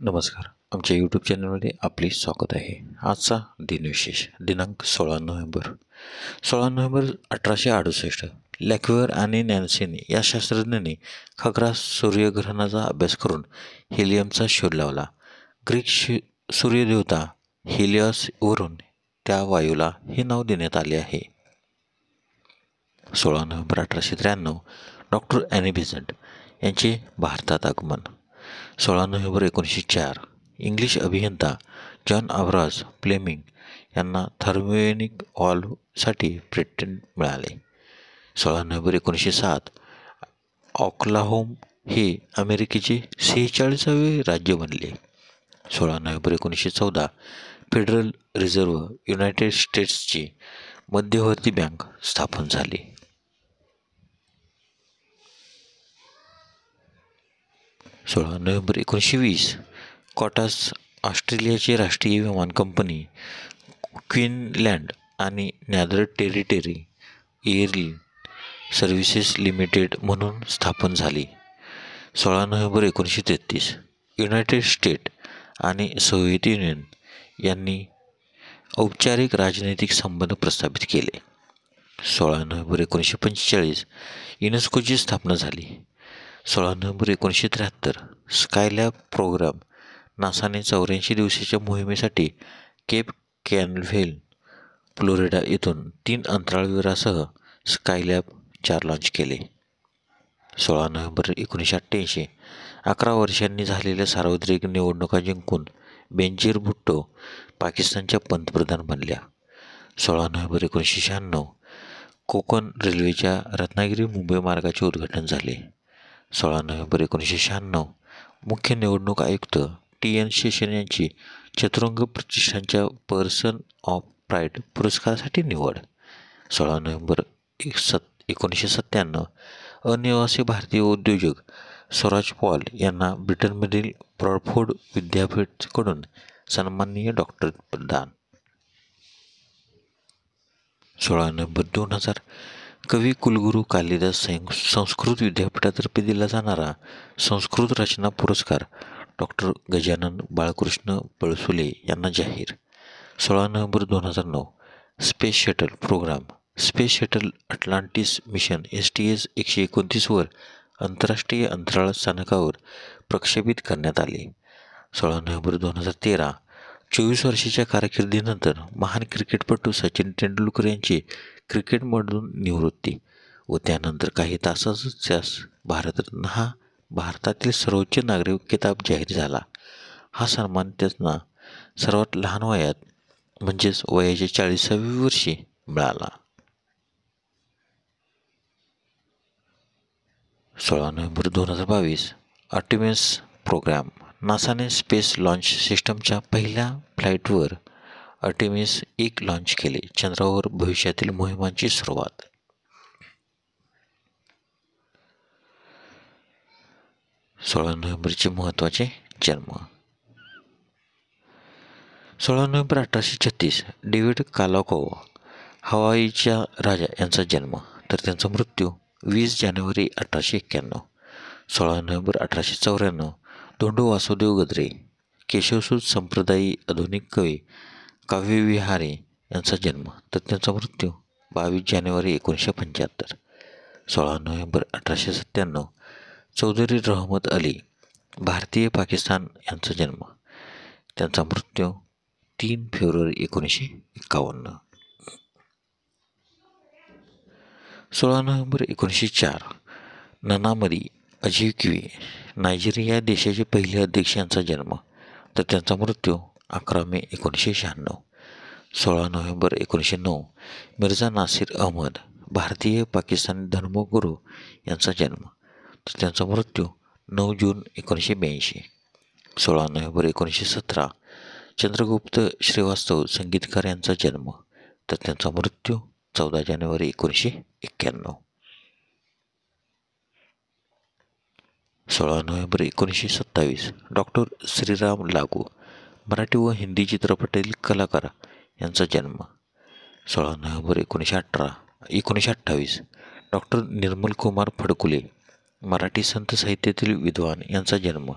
नमस्कार. आमच्या यूट्यूब चॅनलमध्ये आपले स्वागत आहे. आजचा दिनविशेष दिनांक 16 नोव्हेंबर. 16 नोव्हेंबर 1868 लॅक्वेअर आणि नॅन्सेन या शास्त्रज्ञांनी खग्रास सूर्यग्रहणाचा अभ्यास करून हेलियमचा शोध लावला. ग्रीक सूर्यदेवता हेलियसवरून त्या वायूला हे नाव देण्यात आले आहे. 16 नोव्हेंबर 1893 डॉक्टर ॲनी बेझंट यांचे भारतात आगमन. 16 नोव्हेंबर 1904 इंग्लिश अभियंता जॉन अब्राहम फ्लेमिंग यांना थर्मोनिक व्हॉल्व्हसाठी पेटंट मिळाले. 16 नोव्हेंबर 1907 ऑक्लाहोमा हे अमेरिकेचे 46वे राज्य बनले. 16 नोव्हेंबर 1914 फेडरल रिझर्व्ह युनायटेड स्टेट्सची मध्यवर्ती बँक स्थापन झाली. 16 नोव्हेंबर 1920 कॉटास ऑस्ट्रेलियाची राष्ट्रीय विमान कंपनी क्वीनलँड आणि northern territory airline services limited म्हणून स्थापन झाली. 16 नोव्हेंबर 1933 युनायटेड स्टेट आणि सोव्हिएत युनियन यांनी औपचारिक राजनैतिक संबंध प्रस्थापित केले. 16 नोव्हेंबर 1945 युनेस्कोची स्थापना झाली. 16 नोव्हेंबर 1973 स्कायलॅब प्रोग्राम नासाने 84 दिवसाच्या मोहिमेसाठी केप कॅनव्हेल फ्लोरिडा येथून 3 अंतराळवीरांसह स्कायलॅब 4 लॉन्च केले. 16 नोव्हेंबर 1988 11 वर्षांनी झालेल्या सार्वत्रिक निवडणुका जिंकून बेनजीर भुट्टो पाकिस्तानच्या पंतप्रधान बनल्या. 16 नोव्हेंबर 1996 कोकण रेल्वेच्या रत्नागिरी मुंबई मार्गाचे उद्घाटन झाले. 16 नोव्हेंबर 1996 मुख्य निवडणूक आयुक्त TN शेषन यांची चतुरंग प्रतिष्ठानच्या पर्सन ऑफ प्राईड पुरस्कारासाठी निवड. 16 नोव्हेंबर 1997 अनिवासी भारतीय उद्योजक स्वराज पॉल यांना ब्रिटनमधील ब्रॉडफोर्ड विद्यापीठाकडून सन्माननीय डॉक्टरेट प्रदान. 16 नोव्हेंबर 2000 कवी कुलगुरू कालिदास संस्कृत विद्यापीठातर्फे दिला जाणारा संस्कृत रचना पुरस्कार डॉक्टर गजानन बाळकृष्ण पळसुले यांना जाहीर. 16 November 2009 space shuttle program space shuttle Atlantis mission STS-129 वर आंतरराष्ट्रीय अंतराळ स्थानकावर प्रक्षेपित करण्यात आले. 16 नोव्हेंबर 2013 24 वर्षाच्या कारकिर्दीनंतर महान क्रिकेटपटू सचिन तेंडुलकर यांची क्रिकेटमधून निवृत्ती व त्यानंतर काही तासातच त्यास भारतरत्न हा भारतातील सर्वोच्च नागरी किताब जाहीर झाला. हा सन्मान त्यांना सर्वात लहान वयात म्हणजेच वयाच्या 40व्या वर्षी मिळाला. 16 नोव्हेंबर 2022 आर्टेमिस प्रोग्राम नासाने स्पेस लॉन्च सिस्टमच्या पहिल्या फ्लाईटवर आर्टेमिस 1 लॉन्च केले. चंद्रावर भविष्यातील मोहिमांची सुरुवात. 16 नोव्हेंबरचे महत्त्वाचे जन्म. 16 नोव्हेंबर 1836 डेव्हिड कालाकोव्ह हवाईच्या राजा यांचा जन्म तर त्यांचा मृत्यू 20 जानेवारी 1891. 16 नोव्हेंबर 1894 धोंडो वासुदेव गद्रे केशवसूत संप्रदायी आधुनिक कवी काव्यविहारी यांचा जन्म तर त्यांचा मृत्यू 22 जानेवारी 1975. 16 नोव्हेंबर 1897 चौधरी रहमत अली भारतीय पाकिस्तान यांचा जन्म त्यांचा मृत्यू 3 फेब्रुवारी 1951. 16 नोव्हेंबर 1904 ननामरी अझिक्वे नायजेरिया देशाचे पहिले अध्यक्ष यांचा जन्म तर त्यांचा मृत्यू 11 मे 1996. 16 नोव्हेंबर 1909 मिर्झा नासिर अहमद भारतीय पाकिस्तानी धर्मगुरू यांचा जन्म तर त्यांचा मृत्यू 9 जून 1982. 16 नोव्हेंबर 1917 चंद्रगुप्त श्रीवास्तव संगीतकार यांचा जन्म तर त्यांचा मृत्यू 14 जानेवारी 1991. 16 नोव्हेंबर 1927 डॉक्टर श्रीराम लागू मराठी व हिंदी चित्रपटातील कलाकार यांचा जन्म. 16 नोव्हेंबर 1928 डॉक्टर निर्मल कुमार फडकुले मराठी संत साहित्यातील विद्वान यांचा जन्म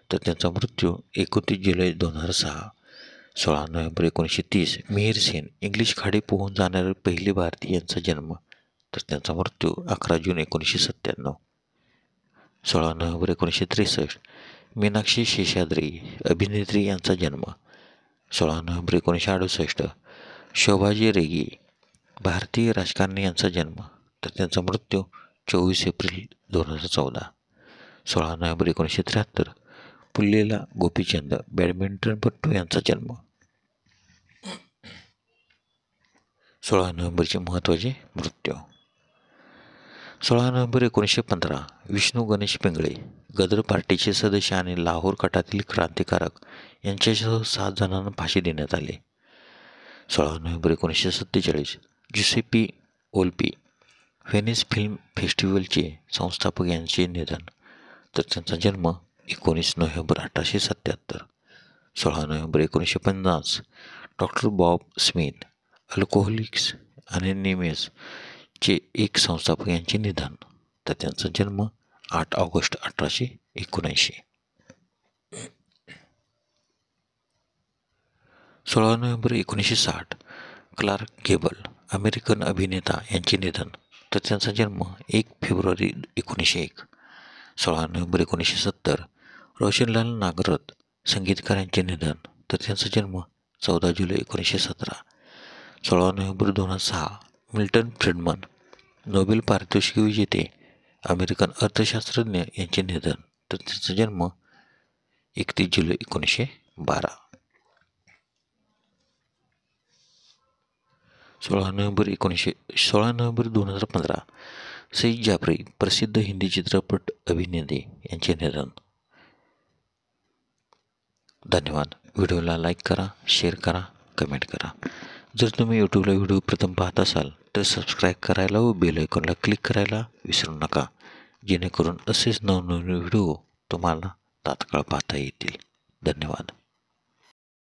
तर त्यांचा मृत्यू 29 जुलै 2006. 16 नोव्हेंबर 1930 मिहिर सेन इंग्लिश खाडी पोहून जाणारे पहिले भारतीय यांचा जन्म, तर त्यांचा मृत्यू 11 जून 1997. 16 नोव्हेंबर 1963 मीनाक्षी शेषाद्री अभिनेत्री यांचा जन्म. 16 नोव्हेंबर 1968 शोभाजी रेगी भारतीय राजकारणी यांचा जन्म, तर त्यांचा मृत्यू 24 एप्रिल 2014. 16 नोव्हेंबर 1973 पुल्लेला गोपीचंद बॅडमिंटनपटू यांचा जन्म. 16 नोव्हेंबरचे महत्त्वाचे मृत्यू. 16 नोव्हेंबर 1915 विष्णू गणेश पिंगळे गदर पार्टीचे सदस्य आणि लाहोर कटातील क्रांतिकारक यांच्यासह 7 जणांना फाशी देण्यात आली. 16 November 1947 Giuseppe Volpi Venice film फेस्टिवलचे संस्थापक यांचे निधन, तर त्यांचा जन्म 19 November 1877. 16 November 1950 doctor Bob Smith Alcoholics Anonymous चे एक संस्थापक यांचे निधन, तर त्यांचा जन्म 8 August 1879. 16 November 1960 Clark Gable American अभिनेता यांचे निधन, तर त्यांचा जन्म 1 फेब्रुवारी 1901. 16 नोव्हेंबर 1970 रोशनलाल नागरथ संगीतकार यांचे निधन, तर त्यांचा जन्म 14 जुलै 1917. 16 नोव्हेंबर 2006 मिल्टन फ्रीडमन नोबेल पारितोषिक विजेते अमेरिकन अर्थशास्त्रज्ञ यांचे निधन, तर त्यांचा जन्म 31 जुलै 1912. 16 नोव्हेंबर 2015 सईद जाफरी प्रसिद्ध हिंदी चित्रपट अभिनेते यांचे निधन. धन्यवाद. व्हिडिओला लाईक करा, शेअर करा, कमेंट करा. जर तुम्ही यूट्यूबला व्हिडिओ प्रथम पाहत असाल तर सबस्क्राईब करायला व बेल आयकॉनला क्लिक करायला विसरू नका, जेणेकरून असेच नवनवीन व्हिडिओ तुम्हाला तात्काळ पाहता येतील. धन्यवाद.